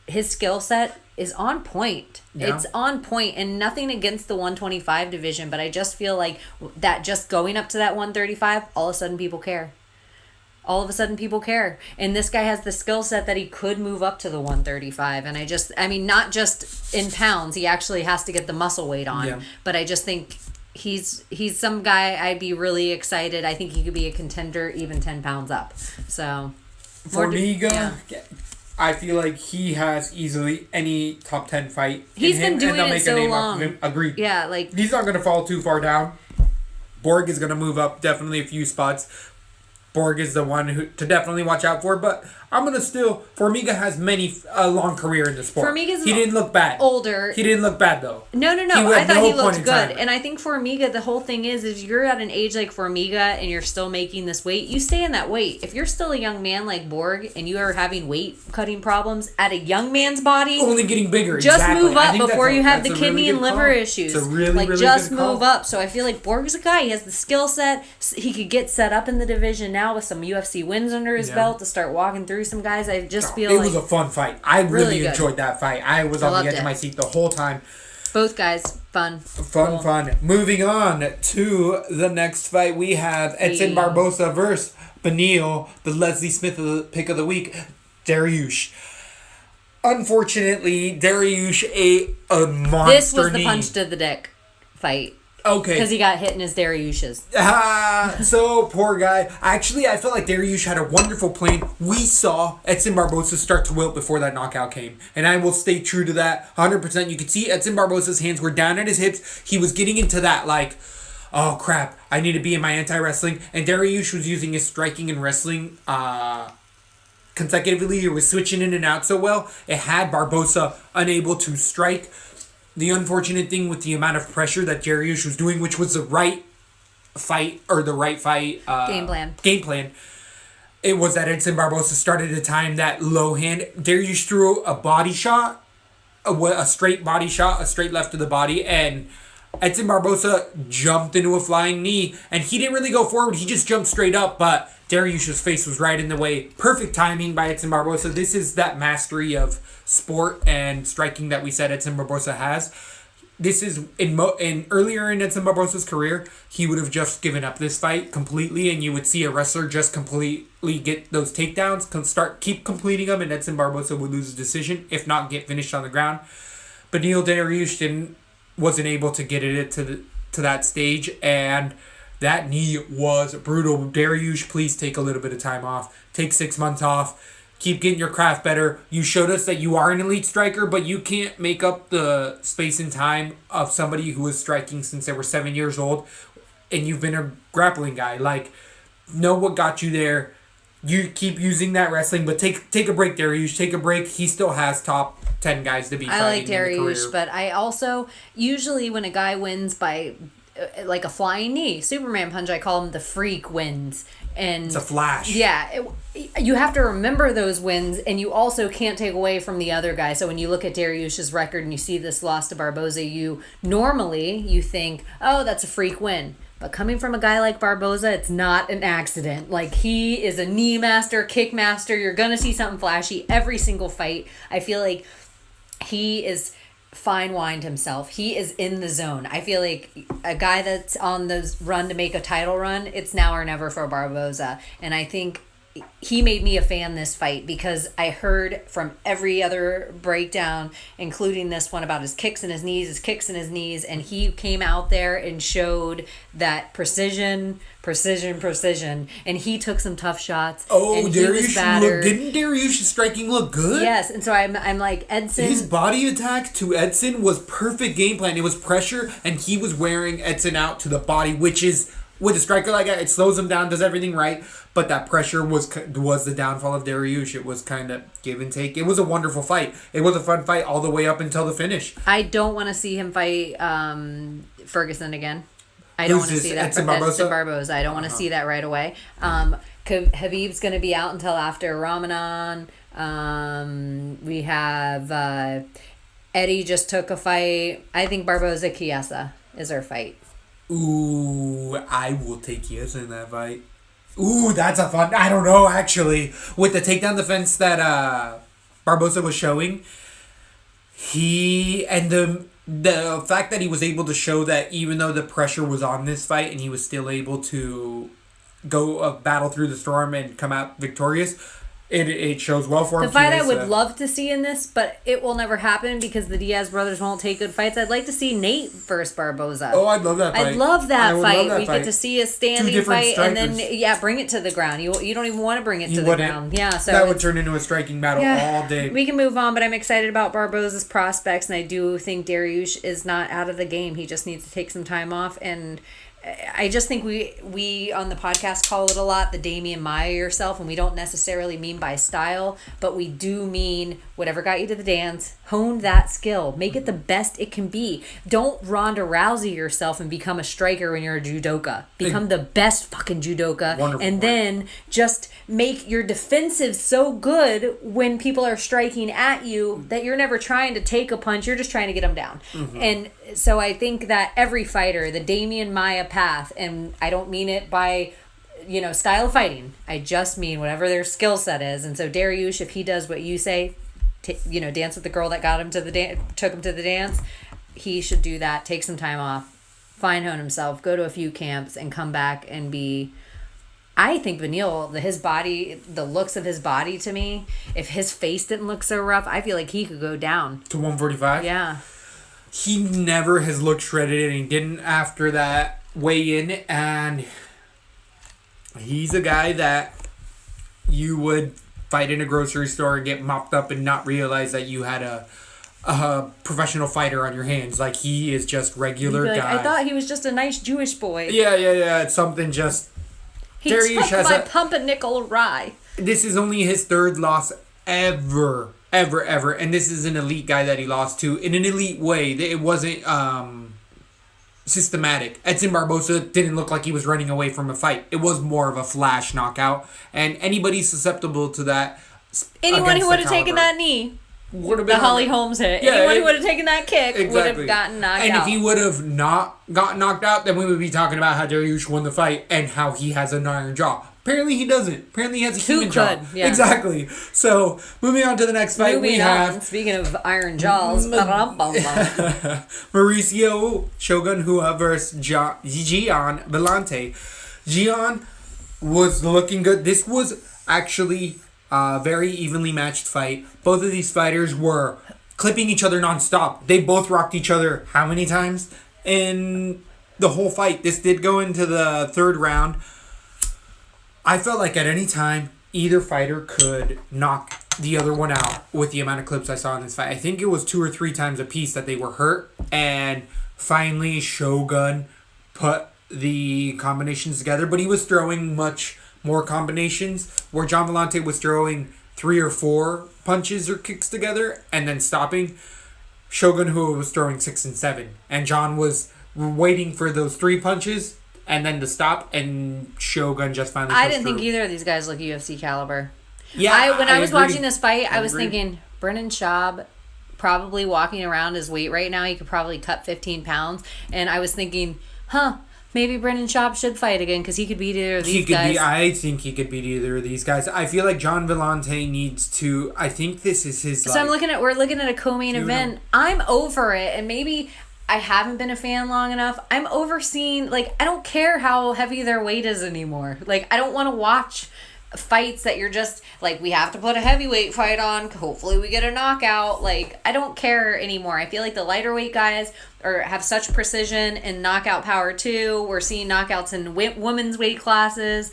his skill set is on point. Yeah. It's on point, and nothing against the 125 division, but I just feel like that just going up to that 135, all of a sudden people care. All of a sudden people care. And this guy has the skill set that he could move up to the 135. And I mean, not just in pounds. He actually has to get the muscle weight on. Yeah. But I just think he's some guy I'd be really excited. I think he could be a contender even 10 pounds up. So. Formiga, I feel like he has easily any top 10 fight He's in him, been doing and they'll it make so a name long. off of him. Agreed. Yeah, like. He's not going to fall too far down. Borg is going to move up definitely a few spots. Borg is the one who to definitely watch out for, but I'm gonna still. Formiga has a long career in the sport. Formiga's he didn't look bad. Older. He didn't look bad though. No. He I had thought no he point looked in good. time. And I think Formiga, the whole thing is you're at an age like Formiga and you're still making this weight, you stay in that weight. If you're still a young man like Borg and you are having weight cutting problems at a young man's body, Only getting bigger. just exactly. move I up think before you have the that's a kidney really and good liver call. issues. It's a really, like really just good call. move up. So I feel like Borg is a guy. He has the skill set. He could get set up in the division now with some UFC wins under his belt to start walking through some guys. I just feel it like was a fun fight. I really good. enjoyed that fight. I was on loved the edge it. of my seat the whole time. both guys fun. Fun, Cool. fun. Moving on to the next fight, we have Edson Hey. Barbosa versus Benil, the Leslie Smith pick of the week, Dariush. Unfortunately, Dariush ate a monster This was the knee. punch to the dick fight. Okay. Because he got hit in his Dariush's. So poor guy. Actually, I felt like Dariush had a wonderful plan. We saw Edson Barbosa start to wilt before that knockout came. And I will stay true to that 100%. You could see Edson Barbosa's hands were down at his hips. He was getting into that like, oh crap, I need to be in my anti-wrestling. And Dariush was using his striking and wrestling consecutively. He was switching in and out so well. It had Barbosa unable to strike. The unfortunate thing with the amount of pressure that Dariush was doing, which was the right fight Game plan. It was that Edson Barbosa started to time that low hand. Dariush threw a body shot, a straight body shot, a straight left to the body, and Edson Barbosa jumped into a flying knee, and he didn't really go forward. He just jumped straight up, but Dariush's face was right in the way. Perfect timing by Edson Barbosa. This is that mastery of sport and striking that we said Edson Barbosa has. This is earlier in Edson Barbosa's career, he would have just given up this fight completely, and you would see a wrestler just completely get those takedowns, keep completing them, and Edson Barbosa would lose his decision, if not get finished on the ground. But Neil Dariush wasn't able to get it to that stage, and that knee was brutal. Dariush, please take a little bit of time off. Take 6 months off. Keep getting your craft better. You showed us that you are an elite striker, but you can't make up the space and time of somebody who was striking since they were 7 years old, and you've been a grappling guy. Like, know what got you there. You keep using that wrestling, but take a break, Dariush. Take a break. He still has top 10 guys to be fighting. I like in the career. Dariush, but I also, usually when a guy wins by like a flying knee, Superman punch, I call him the freak wins. And It's a flash. yeah, you have to remember those wins, and you also can't take away from the other guy. So when you look at Dariush's record and you see this loss to Barboza, you think, oh, that's a freak win. But coming from a guy like Barboza, it's not an accident. Like, he is a knee master, kick master. You're going to see something flashy every single fight. I feel like he is fine-wined himself. He is in the zone. I feel like a guy that's on the run to make a title run, it's now or never for Barboza. And I think he made me a fan this fight because I heard from every other breakdown, including this one, about his kicks and his knees, and he came out there and showed that precision, and he took some tough shots. Oh, and didn't Dariush's striking look good? Yes, and so I'm like, Edson. His body attack to Edson was perfect game plan. It was pressure, and he was wearing Edson out to the body, which is, with a striker like that, it slows him down, does everything right. But that pressure was the downfall of Dariush. It was kind of give and take. It was a wonderful fight. It was a fun fight all the way up until the finish. I don't want to see him fight Ferguson again. I don't want to see that. Edson Barboza. I don't want to see that right away. Khabib's going to be out until after Ramadan. We have Eddie just took a fight. I think Barboza Chiesa is our fight. Ooh, I will take Chiesa in that fight. Ooh, that's a fun... I don't know, actually. With the takedown defense that Barboza was showing, and the fact that he was able to show that even though the pressure was on this fight and he was still able to go battle through the storm and come out victorious, it shows well for him. The fight I would love to see in this, but it will never happen because the Diaz brothers won't take good fights. I'd like to see Nate versus Barboza. Oh, I'd love that fight. I'd love that fight. Love that we fight. get to see a standing fight strikers. and then bring it to the ground. You don't even want to bring it to the ground. Yeah, so that would turn into a striking battle all day. We can move on, but I'm excited about Barboza's prospects, and I do think Dariush is not out of the game. He just needs to take some time off, and I just think we on the podcast call it a lot, the Damian Maya yourself, and we don't necessarily mean by style, but we do mean whatever got you to the dance, hone that skill, make it the best it can be. Don't Ronda Rousey yourself and become a striker when you're a judoka. Become the best fucking judoka. Wonderful and point. then just make your defensive so good when people are striking at you that you're never trying to take a punch, you're just trying to get them down. Mm-hmm. And so I think that every fighter, the Damian Maya path, and I don't mean it by, style of fighting. I just mean whatever their skill set is. And so Dariush, if he does what you say, dance with the girl that got him to took him to the dance, he should do that. Take some time off, fine hone himself, go to a few camps, and come back and be. I think Beneil, his body, the looks of his body to me, if his face didn't look so rough, I feel like he could go down to 145. Yeah. He never has looked shredded, and he didn't after that weigh-in, and he's a guy that you would fight in a grocery store and get mopped up and not realize that you had a professional fighter on your hands. Like, he is just regular guy. I thought he was just a nice Jewish boy. Yeah. It's something just... He Dariush took my pumpernickel rye. This is only his third loss ever. And this is an elite guy that he lost to in an elite way. It wasn't systematic. Edson Barboza didn't look like he was running away from a fight. It was more of a flash knockout. And anybody susceptible to that... Anyone who would have taken that knee... Would have been the Holly Holmes hit. Yeah, anyone who would have taken that kick would have gotten knocked out. And if he would have not gotten knocked out, then we would be talking about how Dariush won the fight and how he has an iron jaw. Apparently he doesn't. Apparently he has a human jaw. Yeah. Exactly. So, moving on to the next fight, we have... Speaking of iron jaws... Mauricio Shogun Hua versus Gian Vellante. Gian was looking good. This was actually... very evenly matched fight. Both of these fighters were clipping each other nonstop. They both rocked each other how many times in the whole fight? This did go into the third round. I felt like at any time, either fighter could knock the other one out with the amount of clips I saw in this fight. I think it was 2 or 3 times a piece that they were hurt. And finally, Shogun put the combinations together. But he was throwing much... more combinations, where Gian Vellante was throwing 3 or 4 punches or kicks together and then stopping. Shogun Hua was throwing 6 and 7, and Gian was waiting for those 3 punches and then to stop, and Shogun just finally pushed I didn't think through. either of these guys look UFC caliber. Yeah, when I was watching this fight, I was thinking Brennan Schaub probably walking around his weight right now. He could probably cut 15 pounds, and I was thinking, maybe Brendan Schaub should fight again because he could beat either of these guys. I think he could beat either of these guys. I feel like Gian Vellante needs to... I think this is his... So we're looking at a co-main event. I'm over it, and maybe I haven't been a fan long enough. I'm over seeing... I don't care how heavy their weight is anymore. I don't want to watch fights that you're just like, we have to put a heavyweight fight on, hopefully we get a knockout. Like, I don't care anymore. I feel like the lighter weight guys have such precision and knockout power too. We're seeing knockouts in women's weight classes.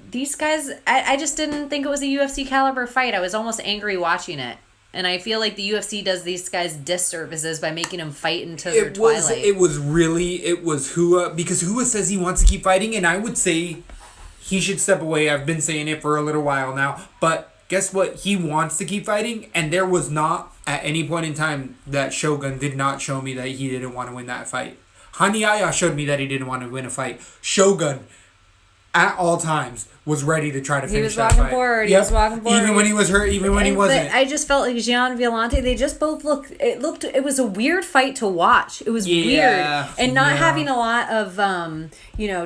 These guys, I just didn't think it was a UFC caliber fight. I was almost angry watching it. And I feel like the UFC does these guys disservices by making them fight into their twilight. It was Hua, because Hua says he wants to keep fighting, and I would say he should step away. I've been saying it for a little while now. But guess what? He wants to keep fighting, and there was not at any point in time that Shogun did not show me that he didn't want to win that fight. Haniaya showed me that he didn't want to win a fight. Shogun, at all times, was ready to try to finish that fight. He was walking forward. Even when he was hurt, even when he wasn't. But I just felt like Gian Violante, they just both it was a weird fight to watch. It was weird. And not having a lot of,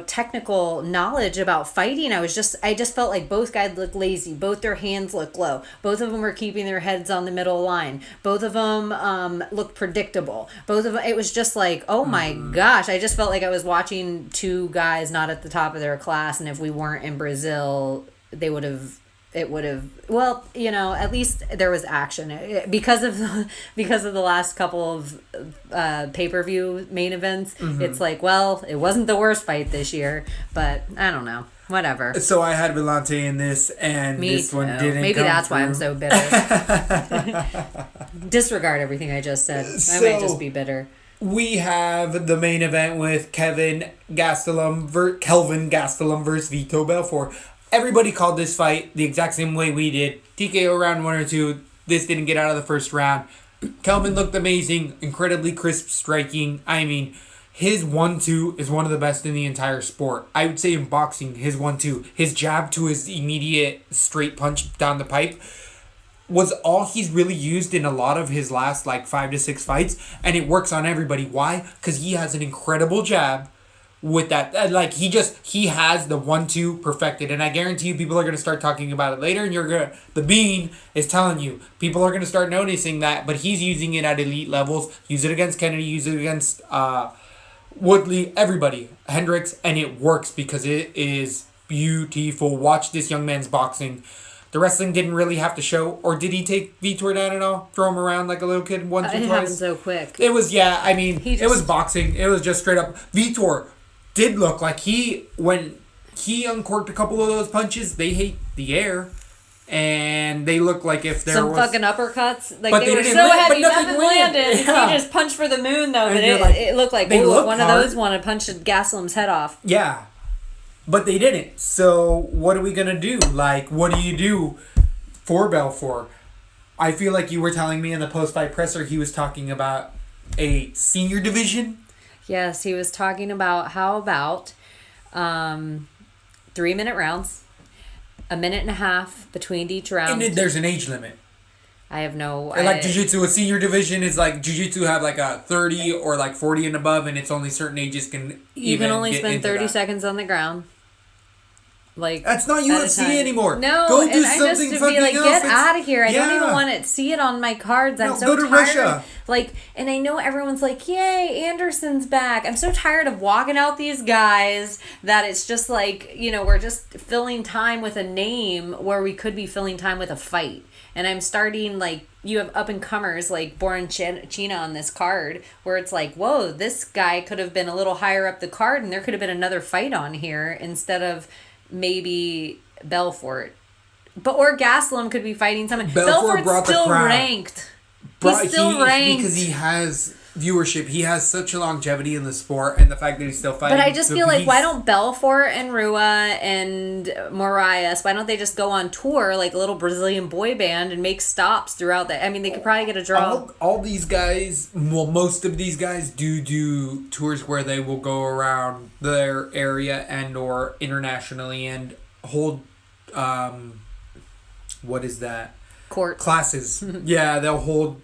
technical knowledge about fighting, I just felt like both guys looked lazy. Both their hands looked low. Both of them were keeping their heads on the middle line. Both of them looked predictable. Both of them, it was just like, oh my gosh. I just felt like I was watching two guys not at the top of their class, and if we weren't in Brazil, at least there was action because of the last couple of pay-per-view main events. It's like, well, it wasn't the worst fight this year, but I don't know, whatever. So I had Vellante in this, and this one didn't. Maybe that's why I'm so bitter. Disregard everything I just said. I might just be bitter. We have the main event with Kelvin Gastelum versus Vito Belfort. Everybody called this fight the exact same way we did. TKO round 1 or 2. This didn't get out of the first round. Kelvin looked amazing. Incredibly crisp striking. I mean, his 1-2 is one of the best in the entire sport. I would say in boxing, his 1-2. His jab to his immediate straight punch down the pipe was all he's really used in a lot of his last 5 to 6 fights, and it works on everybody. Why? Because he has an incredible jab with that. He has the 1-2 perfected, and I guarantee you people are going to start talking about it later, and the Bean is telling you people are going to start noticing that, but he's using it at elite levels. Use it against Kennedy, use it against Woodley, everybody, Hendricks, and it works because it is beautiful. Watch this young man's boxing. The wrestling didn't really have to show, or did he take Vitor down at all? Throw him around like a little kid once or twice? It happened so quick. It was, it was boxing. It was just straight up. Vitor did look like when he uncorked a couple of those punches, they hit the air, and they looked like if there was... Some fucking uppercuts. Like, they were so heavy, nothing landed. Yeah. He just punched for the moon, though, but it looked like, one of those wanted to punch Gastelum's head off. Yeah. But they didn't. So what are we going to do? What do you do for Belfort? I feel like you were telling me in the post-fight presser he was talking about a senior division. Yes, he was talking about how about 3-minute rounds, a minute and a half between each round. And there's an age limit. I have no... jiu-jitsu, a senior division is jiu-jitsu have a 30 or 40 and above, and it's only certain ages can You can only spend 30 seconds on the ground. That's not UFC anymore. No, go do and I something just to be get out of here. I don't even want to see it on my cards. I'm so go to tired. Russia. And I know everyone's like, yay, Anderson's back. I'm so tired of walking out these guys that it's just we're just filling time with a name where we could be filling time with a fight. And I'm starting, you have up-and-comers like Boran China on this card where it's whoa, this guy could have been a little higher up the card and there could have been another fight on here instead of maybe Belfort. Or Gastelum could be fighting someone. Belfort's still ranked. He's still ranked. Because he has viewership. He has such a longevity in the sport, and the fact that he's still fighting. But I just feel why don't Belfort and Rua and Moraes, why don't they just go on tour like a little Brazilian boy band and make stops throughout that? I mean, they could probably get a draw. All these guys, most of these guys do tours where they will go around their area and or internationally and hold, what is that? Court. Classes. Yeah, they'll hold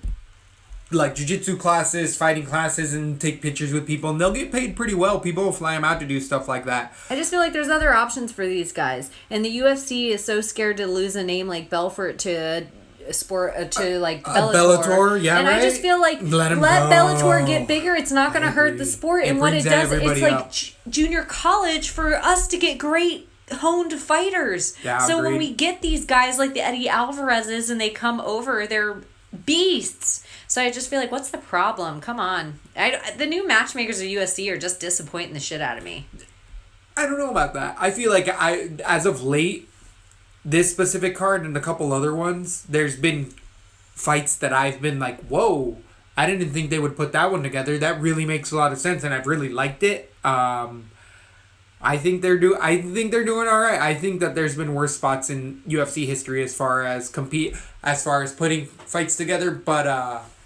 jiu-jitsu classes, fighting classes, and take pictures with people, and they'll get paid pretty well. People will fly them out to do stuff like that. I just feel like there's other options for these guys, and the UFC is so scared to lose a name like Belfort to sport Bellator. Bellator, yeah, and right? I just feel like let Bellator get bigger. It's not going to hurt the sport, and what it does, it's junior college for us to get great honed fighters. Yeah, so when agreed. we get these guys like the Eddie Alvarez's and they come over, they're beasts. So I just feel like, what's the problem? Come on. The new matchmakers of USC are just disappointing the shit out of me. I don't know about that. I feel like as of late, this specific card and a couple other ones, there's been fights that I've been like, whoa, I didn't think they would put that one together. That really makes a lot of sense, and I've really liked it. I think they're doing all right. I think that there's been worse spots in UFC history as far as putting fights together, but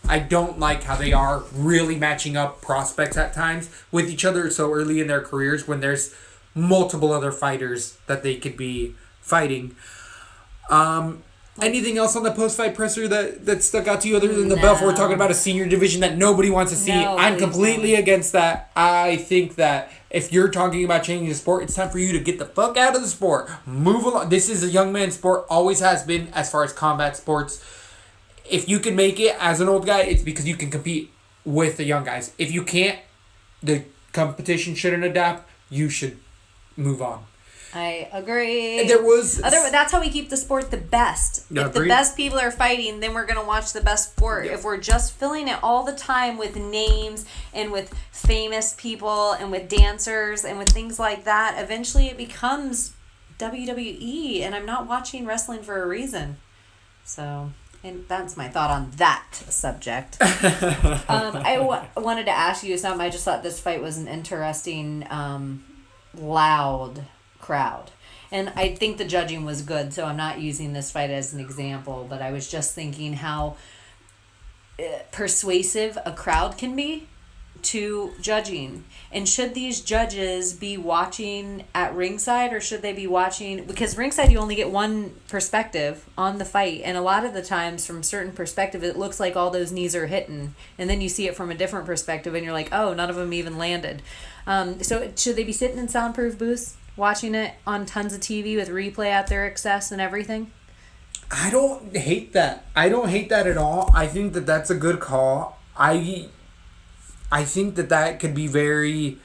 I don't like how they are really matching up prospects at times with each other so early in their careers when there's multiple other fighters that they could be fighting. Anything else on the post-fight presser that stuck out to you other than the belt? We're talking about a senior division that nobody wants to see. No, I'm completely against that. I think that if you're talking about changing the sport, it's time for you to get the fuck out of the sport. Move along. This is a young man's sport. Always has been as far as combat sports. If you can make it as an old guy, it's because you can compete with the young guys. If you can't, the competition shouldn't adapt. You should move on. I agree. That's how we keep the sport the best. If the best people are fighting, then we're going to watch the best sport. If we're just filling it all the time with names and with famous people and with dancers and with things like that, eventually it becomes WWE, and I'm not watching wrestling for a reason. So, and that's my thought on that subject. I wanted to ask you something. I just thought this fight was an interesting, loud crowd. And I think the judging was good, so I'm not using this fight as an example, but I was just thinking how persuasive a crowd can be to judging. And should these judges be watching at ringside, or should they be watching, because ringside you only get one perspective on the fight, and a lot of the times from certain perspective it looks like all those knees are hitting, and then you see it from a different perspective and you're like, oh, none of them even landed. So should they be sitting in soundproof booths watching it on tons of TV with replay at their access and everything? I don't hate that. I don't hate that at all. I think that that's a good call. I think that could be very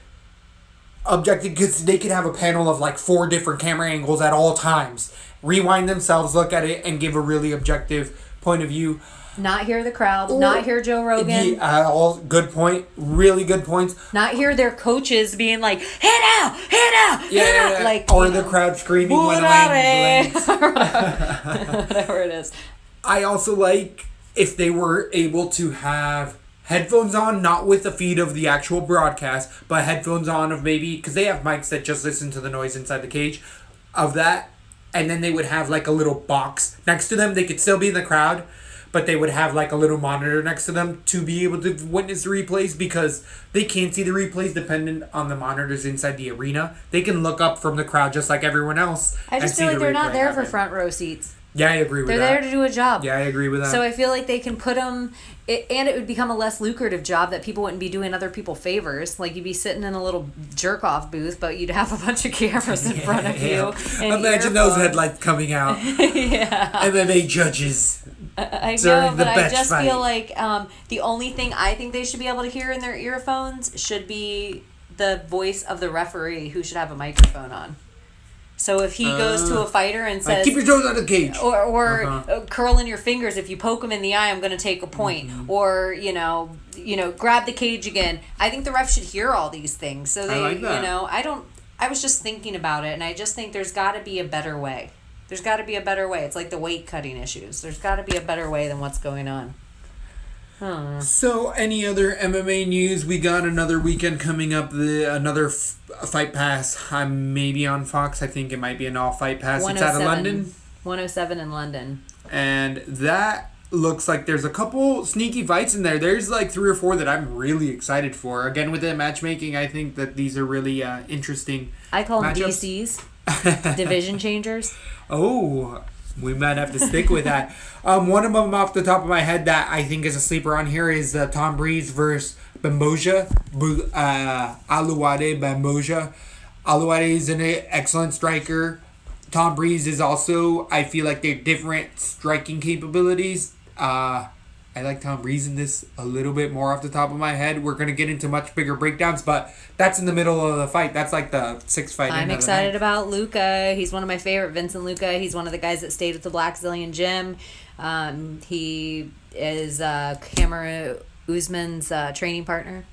objective because they could have a panel of like 4 different camera angles at all times. Rewind themselves, look at it, and give a really objective point of view. Not hear the crowd, not hear Joe Rogan. All good point. Really good points. Not hear their coaches being like, hit out, hit out, hit out. Like, or the crowd screaming when the lane blinks. Whatever it is. I also like if they were able to have headphones on, not with the feed of the actual broadcast, but headphones on of maybe, because they have mics that just listen to the noise inside the cage of that, and then they would have like a little box next to them. They could still be in the crowd, but they would have like a little monitor next to them to be able to witness the replays, because they can't see the replays dependent on the monitors inside the arena. They can look up from the crowd just like everyone else. I just feel like they're not there for front row seats. Yeah, I agree with that. They're there to do a job. Yeah, I agree with that. So I feel like they can put them, and it would become a less lucrative job that people wouldn't be doing other people favors. Like, you'd be sitting in a little jerk-off booth, but you'd have a bunch of cameras in front of you. And imagine those headlights coming out. Yeah. MMA judges. I know, but I just feel like the only thing I think they should be able to hear in their earphones should be the voice of the referee, who should have a microphone on. So if he goes to a fighter and says, keep your toes out of the cage, or curling your fingers, if you poke him in the eye, I'm going to take a point, or you know, grab the cage again. I think the ref should hear all these things. So they, I like that. I was just thinking about it, and I just think there's got to be a better way. There's got to be a better way. It's like the weight cutting issues. There's got to be a better way than what's going on. So, any other MMA news? We got another weekend coming up. Another Fight Pass. I'm maybe on Fox. I think it might be an all Fight Pass. It's out of London. 107 in London. And that looks like there's a couple sneaky fights in there. There's like 3 or 4 that I'm really excited for. Again, with the matchmaking, I think that these are really interesting. I call them matchups. DCs. Division changers. Oh, we might have to stick with that. One of them off the top of my head that I think is a sleeper on here is Tom Breeze versus Bamboja. Aluwade Bamboja. Aluwade is an excellent striker. Tom Breeze is also, I feel like they're different striking capabilities. I like Tom reason this a little bit more off the top of my head. We're going to get into much bigger breakdowns, but that's in the middle of the fight. That's like the sixth fight. I'm excited about Luca. He's one of my favorite. Vincent Luca. He's one of the guys that stayed at the Black Zillion gym. He is Kamaru Usman's training partner.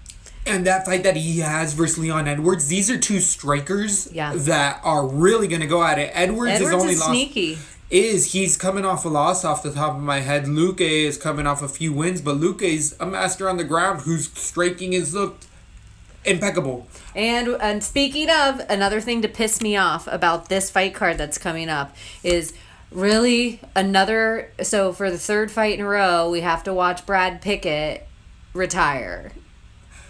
And that fight that he has versus Leon Edwards, these are two strikers that are really going to go at it. Edwards is only sneaky. He's coming off a loss off the top of my head. Luque is coming off a few wins, but Luque is a master on the ground whose striking has looked impeccable. And speaking of, another thing to piss me off about this fight card that's coming up is really so for the third fight in a row, we have to watch Brad Pickett retire.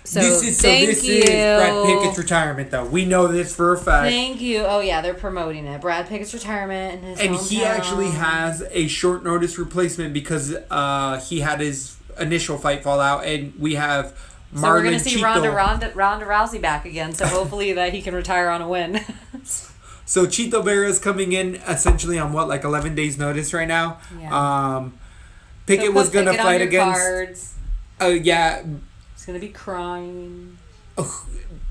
This is Brad Pickett's retirement, though. We know this for a fact. Thank you. Oh, yeah, they're promoting it. Brad Pickett's retirement in his hometown. He actually has a short notice replacement because he had his initial fight fall out, and we have Marlon So we're going to see Chito. Ronda Rousey back again, so hopefully that he can retire on a win. So Chito Vera is coming in essentially on 11 days notice right now. Yeah. Pickett was going to fight against... yeah. He's going to be crying.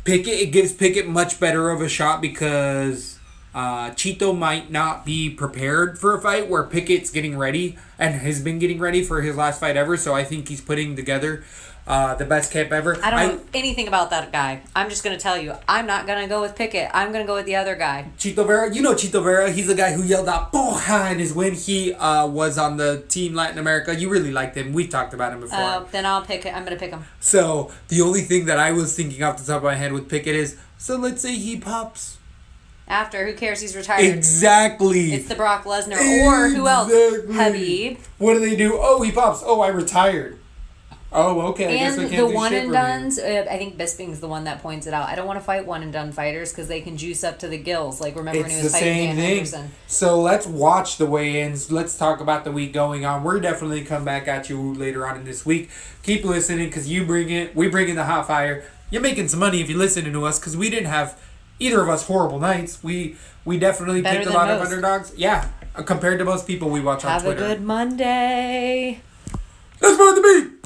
It gives Pickett much better of a shot because Chito might not be prepared for a fight where Pickett's getting ready and has been getting ready for his last fight ever. So I think he's putting together the best camp ever. I don't know anything about that guy. I'm just going to tell you, I'm not going to go with Pickett. I'm going to go with the other guy. Chito Vera. You know Chito Vera. He's the guy who yelled out, "Porra!" in his win. He was on the Team Latin America. You really liked him. We've talked about him before. Then I'll pick it. I'm going to pick him. So the only thing that I was thinking off the top of my head with Pickett is, so let's say he pops. After, who cares? He's retired. Exactly. It's the Brock Lesnar. Or who else? Habib. What do they do? Oh, he pops. Oh, I retired. Oh, okay. I guess I And can't the do one shit and from dones, I think Bisping's the one that points it out. I don't want to fight one and done fighters because they can juice up to the gills. Like, remember when he was fighting Dan Henderson? So let's watch the weigh-ins. Let's talk about the week going on. We're definitely come back at you later on in this week. Keep listening because we bring in the hot fire. You're making some money if you're listening to us because we didn't have either of us horrible nights. We definitely picked a lot of underdogs. Yeah, compared to most people we watch on Twitter. Have a good Monday. Let's go to the beat.